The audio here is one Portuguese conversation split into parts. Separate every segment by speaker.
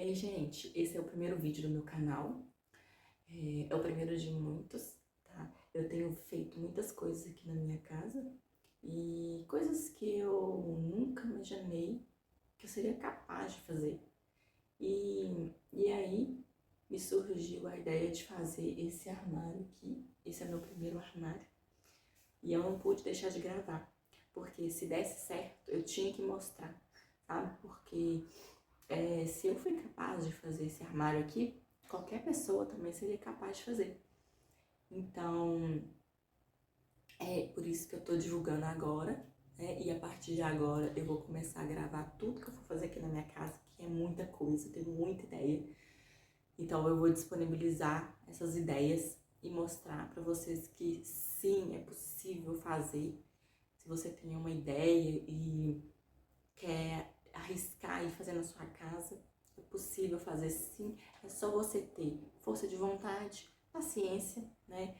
Speaker 1: Ei, gente, esse é o primeiro vídeo do meu canal, é o primeiro de muitos, tá? Eu tenho feito muitas coisas aqui na minha casa e coisas que eu nunca imaginei que eu seria capaz de fazer. E aí me surgiu a ideia de fazer esse armário aqui, esse é meu primeiro armário, e eu não pude deixar de gravar, porque se desse certo eu tinha que mostrar, sabe? Porque se eu fui capaz de fazer esse armário aqui, qualquer pessoa também seria capaz de fazer. Então, é por isso que eu tô divulgando agora, né? E a partir de agora eu vou começar a gravar tudo que eu for fazer aqui na minha casa, que é muita coisa, eu tenho muita ideia. Então eu vou disponibilizar essas ideias e mostrar pra vocês que sim, é possível fazer. Se você tem uma ideia e quer arriscar e fazer na sua casa, é possível fazer sim, é só você ter força de vontade, paciência, né?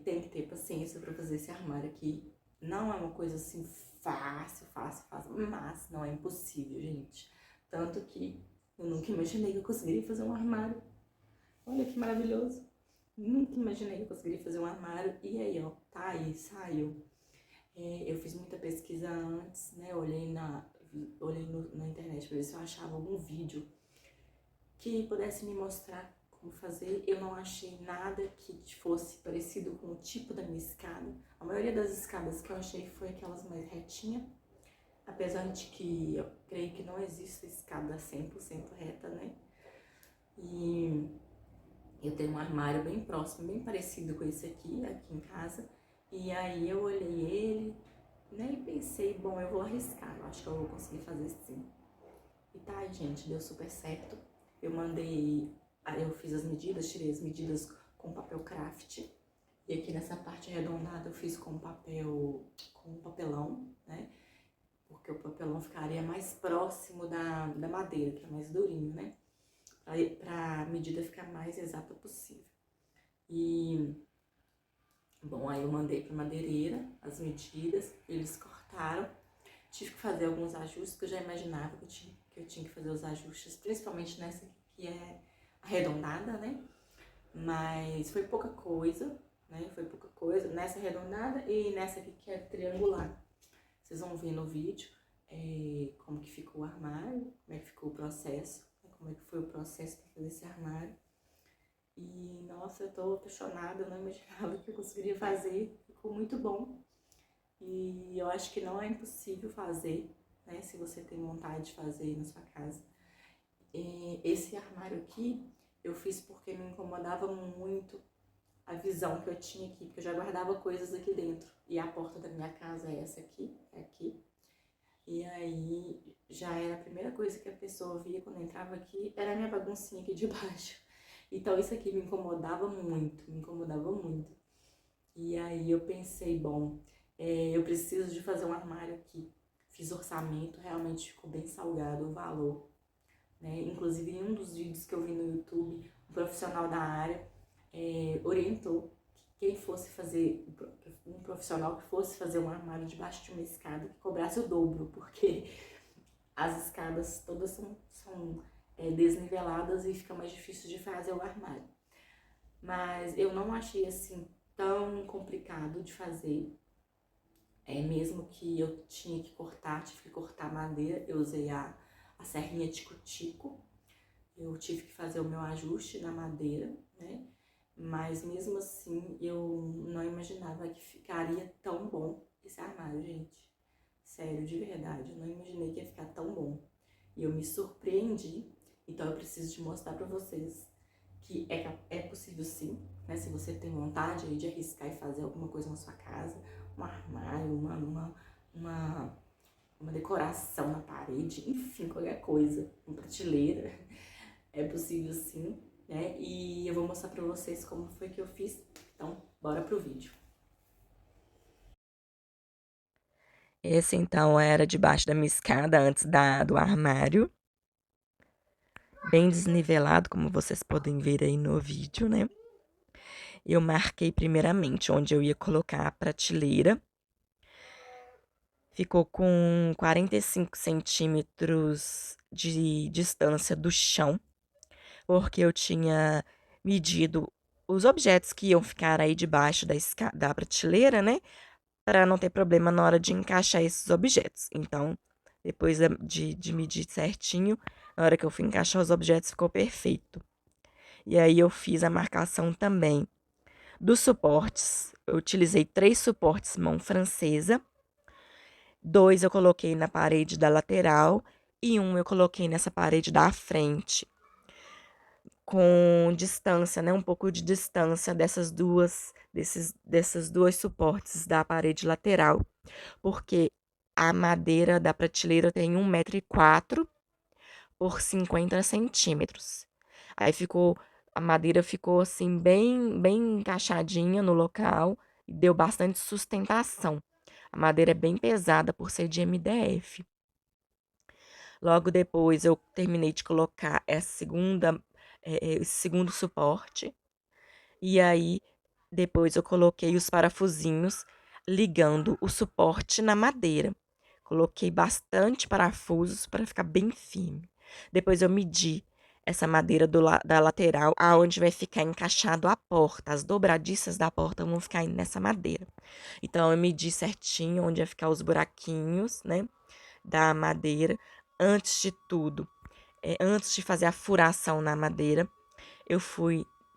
Speaker 1: Tem que ter paciência para fazer esse armário aqui. Não é uma coisa assim fácil, mas não é impossível, gente. Tanto que eu nunca imaginei que eu conseguiria fazer um armário. Olha que maravilhoso. Nunca imaginei que eu conseguiria fazer um armário. E aí, ó, tá aí, saiu. Eu fiz muita pesquisa antes, né? Olhei na internet para ver se eu achava algum vídeo que pudesse me mostrar como fazer. Eu não achei nada que fosse parecido com o tipo da minha escada. A maioria das escadas que eu achei foi aquelas mais retinhas, apesar de que eu creio que não existe escada 100% reta, né? E eu tenho um armário bem próximo, bem parecido com esse aqui em casa. E aí eu olhei ele, né, e pensei, bom, eu vou arriscar, eu acho que eu vou conseguir fazer sim. E tá aí, gente, deu super certo. Aí eu fiz as medidas, tirei as medidas com papel craft. E aqui nessa parte arredondada eu fiz com papelão, né? Porque o papelão ficaria mais próximo da madeira, que é mais durinho, né? Pra medida ficar mais exata possível. E, bom, aí eu mandei pra madeireira as medidas, eles cortaram. Tive que fazer alguns ajustes, que eu já imaginava que eu tinha que fazer os ajustes, principalmente nessa aqui que é arredondada, né? Mas foi pouca coisa, né? Foi pouca coisa nessa arredondada e nessa aqui que é triangular. Vocês vão ver no vídeo como que ficou o armário, como é que ficou o processo, né? Como é que foi o processo para fazer esse armário. E, nossa, eu tô apaixonada, eu não imaginava que eu conseguiria fazer, ficou muito bom. E eu acho que não é impossível fazer, né, se você tem vontade de fazer na sua casa. Esse armário aqui eu fiz porque me incomodava muito a visão que eu tinha aqui, porque eu já guardava coisas aqui dentro. E a porta da minha casa é essa aqui, é aqui. E aí já era a primeira coisa que a pessoa via quando entrava aqui, era a minha baguncinha aqui de baixo. Então isso aqui me incomodava muito, me incomodava muito. E aí eu pensei, bom, eu preciso de fazer um armário aqui. Fiz orçamento, realmente ficou bem salgado o valor, né? Inclusive em um dos vídeos que eu vi no YouTube, um profissional da área orientou que quem fosse fazer, um profissional que fosse fazer um armário debaixo de uma escada, que cobrasse o dobro, porque as escadas todas são desniveladas e fica mais difícil de fazer o armário. Mas eu não achei assim tão complicado de fazer. Mesmo que eu tinha que cortar, tive que cortar madeira, eu usei a serrinha tico-tico, eu tive que fazer o meu ajuste na madeira, né? Mas mesmo assim, eu não imaginava que ficaria tão bom esse armário, gente. Sério, de verdade, eu não imaginei que ia ficar tão bom. E eu me surpreendi, então eu preciso de mostrar pra vocês que é possível sim, né? Se você tem vontade aí de arriscar e fazer alguma coisa na sua casa, um armário, uma decoração na parede, enfim, qualquer coisa, uma prateleira, é possível sim, né? E eu vou mostrar pra vocês como foi que eu fiz, então bora pro vídeo. Esse então era debaixo da minha escada antes do armário, bem desnivelado, como vocês podem ver aí no vídeo, né? Eu marquei primeiramente onde eu ia colocar a prateleira.
Speaker 2: ficou com 45 centímetros de distância do chão, porque eu tinha medido os objetos que iam ficar aí debaixo da prateleira, né? Para não ter problema na hora de encaixar esses objetos. Então, depois de medir certinho, na hora que eu fui encaixar os objetos, ficou perfeito. E aí eu fiz a marcação também dos suportes. Eu utilizei 3 suportes mão francesa, 2 eu coloquei na parede da lateral e um eu coloquei nessa parede da frente, com distância, né? Um pouco de distância dessas duas suportes da parede lateral, porque a madeira da prateleira tem 1,4 m por 50 centímetros. Aí a madeira ficou assim bem encaixadinha no local e deu bastante sustentação. A madeira é bem pesada por ser de MDF. Logo depois eu terminei de colocar esse segundo suporte. E aí depois eu coloquei os parafusinhos ligando o suporte na madeira. Coloquei bastante parafusos para ficar bem firme. Depois eu medi essa madeira da lateral, aonde vai ficar encaixado a porta. As dobradiças da porta vão ficar nessa madeira. Então eu medi certinho onde ia ficar os buraquinhos, né, da madeira. Antes de tudo, antes de fazer a furação na madeira, eu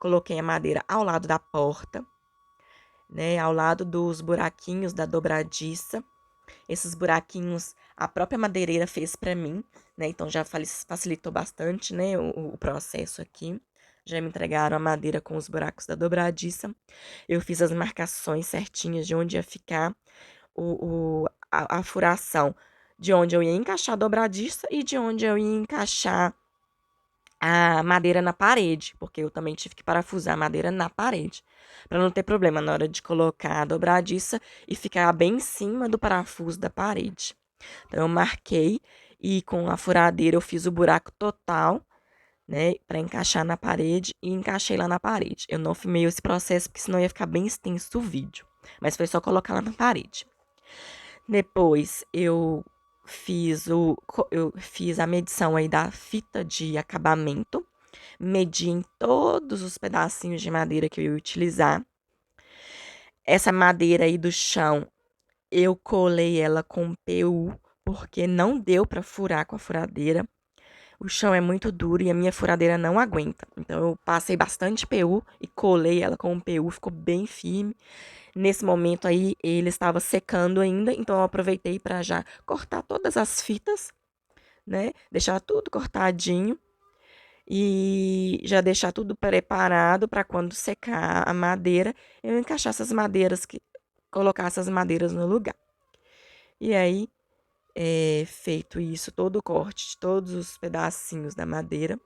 Speaker 2: coloquei a madeira ao lado da porta, né, ao lado dos buraquinhos da dobradiça. Esses buraquinhos a própria madeireira fez para mim, né? Então já facilitou bastante, né, o processo aqui. Já me entregaram a madeira com os buracos da dobradiça. Eu fiz as marcações certinhas de onde ia ficar a furação, de onde eu ia encaixar a dobradiça e de onde eu ia encaixar a madeira na parede, porque eu também tive que parafusar a madeira na parede, para não ter problema na hora de colocar a dobradiça e ficar bem em cima do parafuso da parede. Então eu marquei e com a furadeira eu fiz o buraco total, né, para encaixar na parede e encaixei lá na parede. Eu não filmei esse processo porque senão ia ficar bem extenso o vídeo, mas foi só colocar lá na parede. Depois eu fiz a medição aí da fita de acabamento, medi em todos os pedacinhos de madeira que eu ia utilizar. Essa madeira aí do chão, eu colei ela com PU, porque não deu para furar com a furadeira. O chão é muito duro e a minha furadeira não aguenta. Então eu passei bastante PU e colei ela com PU, ficou bem firme. Nesse momento aí ele estava secando ainda, então eu aproveitei para já cortar todas as fitas, né? Deixar tudo cortadinho e já deixar tudo preparado para quando secar a madeira, eu encaixar colocar essas madeiras no lugar. E aí, feito isso, todo o corte de todos os pedacinhos da madeira,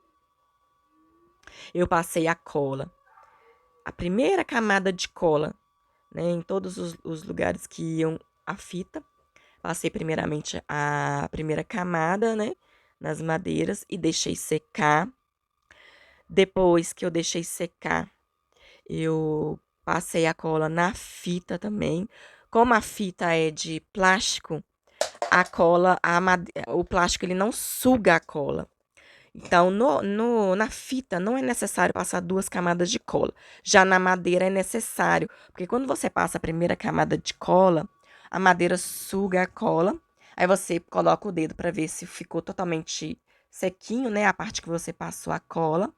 Speaker 2: eu passei a cola. A primeira camada de cola, né, em todos os lugares que iam a fita. Passei primeiramente a primeira camada, né, nas madeiras e deixei secar. Depois que eu deixei secar, eu passei a cola na fita também. Como a fita é de plástico, a cola, o plástico ele não suga a cola. Então, na fita não é necessário passar 2 camadas de cola. Já na madeira é necessário, porque quando você passa a primeira camada de cola, a madeira suga a cola. Aí você coloca o dedo para ver se ficou totalmente sequinho, né? A parte que você passou a cola.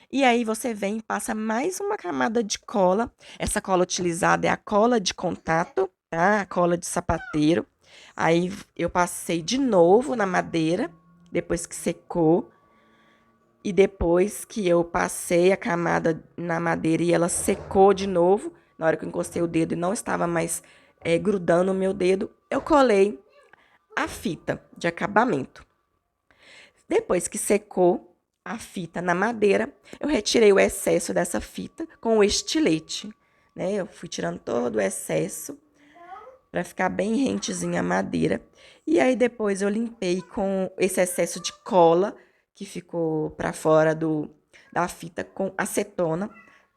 Speaker 2: E aí você vem e passa mais uma camada de cola. Essa cola utilizada é a cola de contato, tá? A cola de sapateiro. Aí eu passei de novo na madeira, depois que secou. E depois que eu passei a camada na madeira e ela secou de novo, na hora que eu encostei o dedo e não estava mais grudando o meu dedo, eu colei a fita de acabamento. Depois que secou a fita na madeira, eu retirei o excesso dessa fita com o estilete, né? Eu fui tirando todo o excesso para ficar bem rentezinha a madeira. E aí depois eu limpei com esse excesso de cola que ficou para fora da fita com acetona.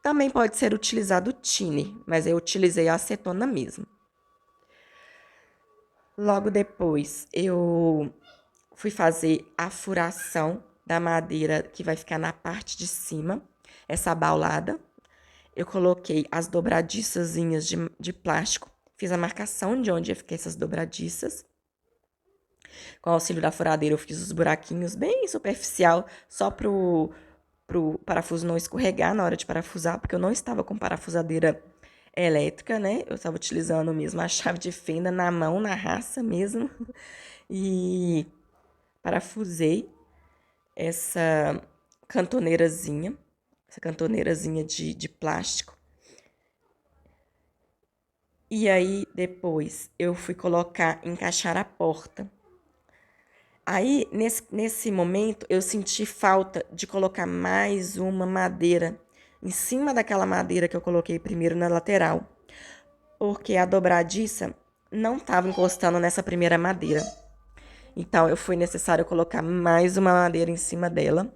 Speaker 2: Também pode ser utilizado thinner, mas eu utilizei a acetona mesmo. Logo depois, eu fui fazer a furação da madeira que vai ficar na parte de cima, essa abaulada. Eu coloquei as dobradiçazinhas de plástico, fiz a marcação de onde ia ficar essas dobradiças. Com o auxílio da furadeira, eu fiz os buraquinhos bem superficial, só pro parafuso não escorregar na hora de parafusar, porque eu não estava com parafusadeira elétrica, né? Eu estava utilizando mesmo a chave de fenda na mão, na raça mesmo. E parafusei essa cantoneirazinha, de plástico. E aí, depois, eu fui encaixar a porta. Aí, nesse momento, eu senti falta de colocar mais uma madeira em cima daquela madeira que eu coloquei primeiro na lateral, porque a dobradiça não estava encostando nessa primeira madeira. Então, foi necessário colocar mais uma madeira em cima dela.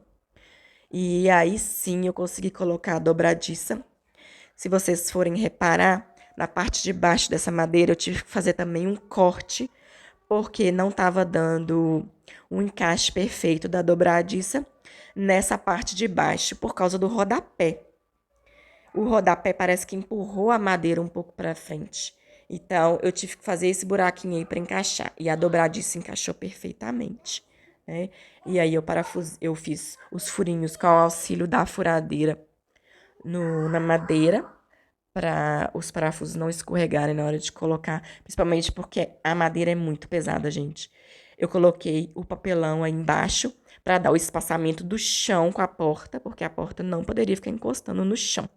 Speaker 2: E aí sim eu consegui colocar a dobradiça. Se vocês forem reparar, na parte de baixo dessa madeira eu tive que fazer também um corte, porque não estava dando um encaixe perfeito da dobradiça nessa parte de baixo, por causa do rodapé. O rodapé parece que empurrou a madeira um pouco para frente. Então, eu tive que fazer esse buraquinho aí para encaixar. E a dobradiça encaixou perfeitamente, né? E aí, eu fiz os furinhos com o auxílio da furadeira na madeira, para os parafusos não escorregarem na hora de colocar, principalmente porque a madeira é muito pesada, gente. Eu coloquei o papelão aí embaixo para dar o espaçamento do chão com a porta, porque a porta não poderia ficar encostando no chão.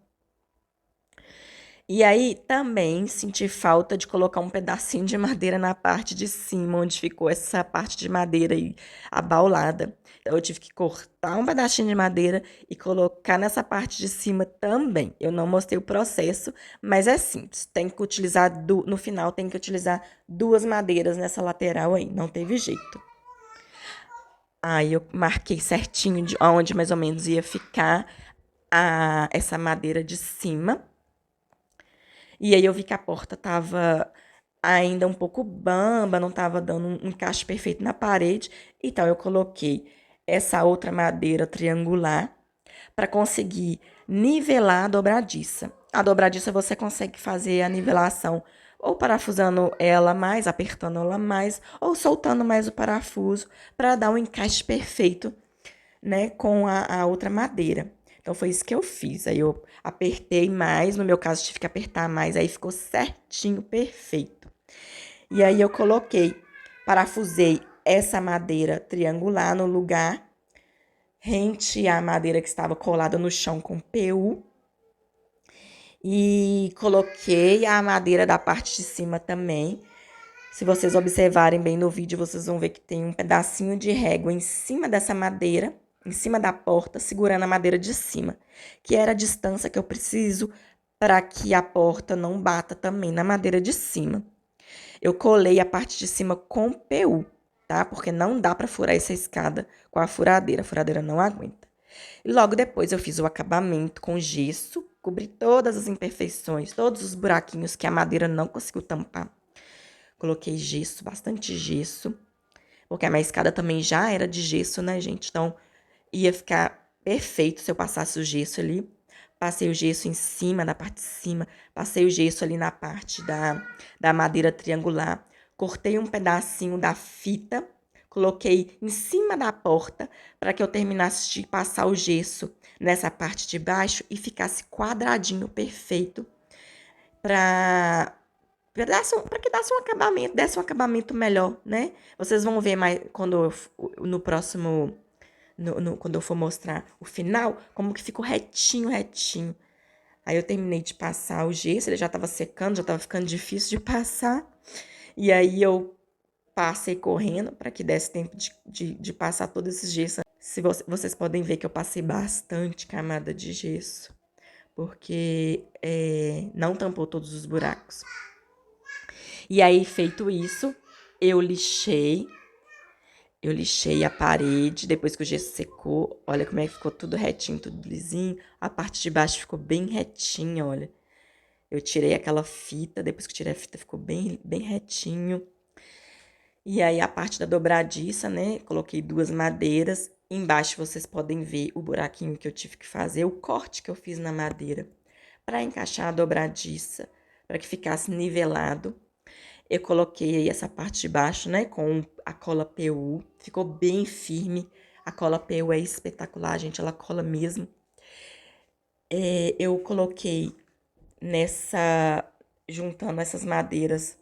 Speaker 2: E aí também senti falta de colocar um pedacinho de madeira na parte de cima, onde ficou essa parte de madeira aí abaulada. Então eu tive que cortar um pedacinho de madeira e colocar nessa parte de cima também. Eu não mostrei o processo, mas é simples. Tem que utilizar no final tem que utilizar duas madeiras nessa lateral aí, não teve jeito. Aí eu marquei certinho de onde mais ou menos ia ficar essa madeira de cima. E aí eu vi que a porta tava ainda um pouco bamba, não tava dando um encaixe perfeito na parede. Então eu coloquei essa outra madeira triangular para conseguir nivelar a dobradiça. A dobradiça você consegue fazer a nivelação ou parafusando ela mais, apertando ela mais, ou soltando mais o parafuso para dar um encaixe perfeito, né, com a outra madeira. Então foi isso que eu fiz. Aí eu apertei mais, no meu caso tive que apertar mais, aí ficou certinho, perfeito. E aí eu parafusei essa madeira triangular no lugar, rente à madeira que estava colada no chão com PU. E coloquei a madeira da parte de cima também. Se vocês observarem bem no vídeo, vocês vão ver que tem um pedacinho de régua em cima dessa madeira, em cima da porta, segurando a madeira de cima, que era a distância que eu preciso para que a porta não bata também na madeira de cima. Eu colei a parte de cima com PU, tá? Porque não dá para furar essa escada com a furadeira não aguenta. E logo depois eu fiz o acabamento com gesso, cobri todas as imperfeições, todos os buraquinhos que a madeira não conseguiu tampar. Coloquei gesso, bastante gesso, porque a minha escada também já era de gesso, né, gente? Então, ia ficar perfeito se eu passasse o gesso ali. Passei o gesso em cima, na parte de cima. Passei o gesso ali na parte da madeira triangular. Cortei um pedacinho da fita, coloquei em cima da porta para que eu terminasse de passar o gesso nessa parte de baixo e ficasse quadradinho, perfeito, para que desse um acabamento melhor, né? Vocês vão ver mais no próximo, quando eu for mostrar o final, como que ficou retinho, retinho. Aí eu terminei de passar o gesso, ele já tava secando, já tava ficando difícil de passar. E aí eu passei correndo para que desse tempo de passar todo esse gesso. Se vocês podem ver que eu passei bastante camada de gesso, porque não tampou todos os buracos. E aí, feito isso, eu lixei a parede, depois que o gesso secou. Olha como é que ficou tudo retinho, tudo lisinho. A parte de baixo ficou bem retinha, olha. Eu tirei aquela fita, depois que eu tirei a fita ficou bem, bem retinho. E aí a parte da dobradiça, né? Coloquei 2 madeiras. Embaixo vocês podem ver o buraquinho que eu tive que fazer, o corte que eu fiz na madeira para encaixar a dobradiça, para que ficasse nivelado. Eu coloquei aí essa parte de baixo, né, com a cola PU. Ficou bem firme. A cola PU é espetacular, gente, ela cola mesmo. Eu coloquei juntando essas madeiras,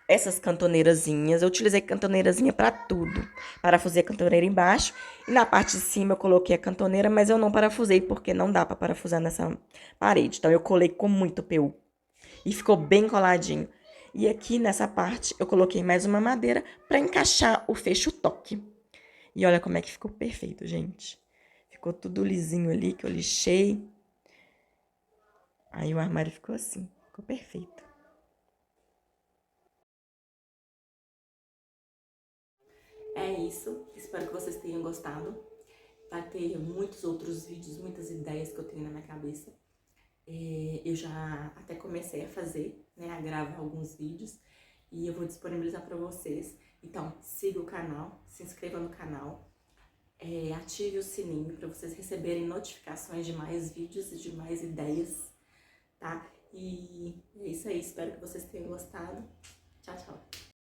Speaker 2: essas cantoneirazinhas. Eu utilizei cantoneirazinha para tudo. Parafusei a cantoneira embaixo e na parte de cima eu coloquei a cantoneira, mas eu não parafusei porque não dá para parafusar nessa parede. Então eu colei com muito PU e ficou bem coladinho. E aqui nessa parte eu coloquei mais uma madeira para encaixar o fecho toque. E olha como é que ficou perfeito, gente. Ficou tudo lisinho ali que eu lixei. Aí o armário ficou assim, ficou perfeito.
Speaker 1: É isso, espero que vocês tenham gostado. Vai ter muitos outros vídeos, muitas ideias que eu tenho na minha cabeça. Eu já até comecei a fazer, né, a gravar alguns vídeos e eu vou disponibilizar para vocês. Então, siga o canal, se inscreva no canal, ative o sininho para vocês receberem notificações de mais vídeos e de mais ideias, tá? E é isso aí, espero que vocês tenham gostado. Tchau, tchau!